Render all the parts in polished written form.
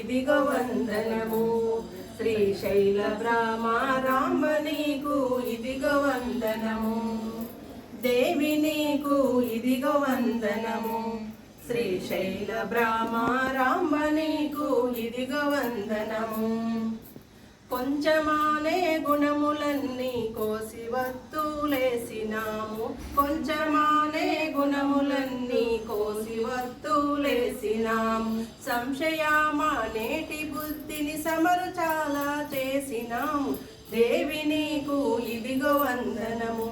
ఇదిగో వందనము. శ్రీశైల భ్రమరాంబ నీకు ఇదిగో వందనము. దేవి నీకు ఇదిగో వందనము. శ్రీశైల భ్రమరాంబ నీకు ఇదిగో వందనము. కొంచెమానే గుణములన్నీ కోసి వత్తులేసినాము. కొంచెమానే గుణములన్నీ కోసి వత్తులేసినాము. సంశయమానేటి బుద్ధిని సమరు చాలా చేసినాము. దేవి నీకు ఇదిగో వందనము.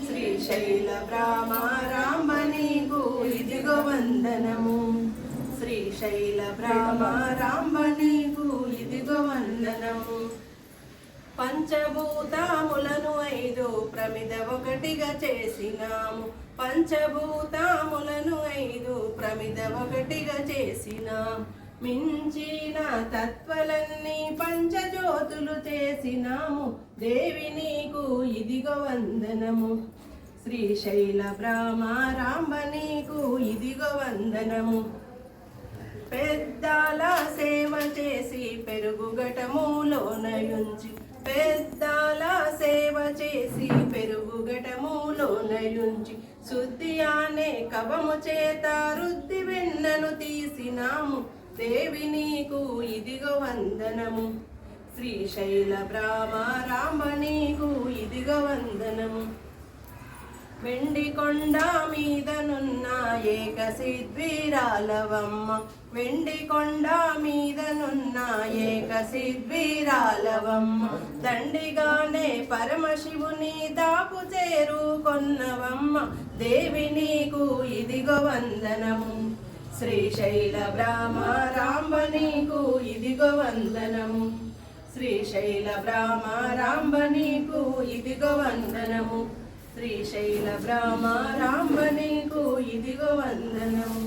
శ్రీశైల భ్రమరాంబ నీకు ఇదిగో వందనము. శ్రీశైల భ్రమరాంబ నీకు ఇదిగో వందనము. పంచభూతములను 5 ప్రమిద ఒకటిగా చేసినాము. పంచభూతములను 5 ప్రమిద ఒకటిగా చేసినాం. మించిన తత్వలన్నీ పంచజ్యోతులు చేసినాము. దేవి నీకు ఇదిగో వందనము. శ్రీశైల భ్రమరాంబ నీకు ఇదిగో వందనము. పెద్దల సేవ చేసి పెరుగు ఘటములోనయుంచి, పెద్దల సేవ చేసి పెరుగు ఘటములోనయుంచి, శుద్ధి అనే కవము చేత రుద్ది వెన్నను తీసినాము. దేవి నీకు ఇదిగో వందనము. శ్రీశైల భ్రమరాంబ నీకు ఇదిగో వందనము. వెండి కొండ మీదనున్న ఏకసిద్విరాలవమ్మ. వెండి కొండ మీదనున్న ఏకసిద్విరాలవమ్మ. దండిగానే పరమశివుని దాపు చేరుకొన్నవమ్మ. దేవి నీకు ఇదిగో వందనము. శ్రీశైల భ్రమరాంబ నీకు ఇదిగో వందనము. శ్రీశైల భ్రమరాంబ నీకు ఇదిగో వందనము. శ్రీశైల భ్రమరాంబ నీకు ఇదిగో వందనము.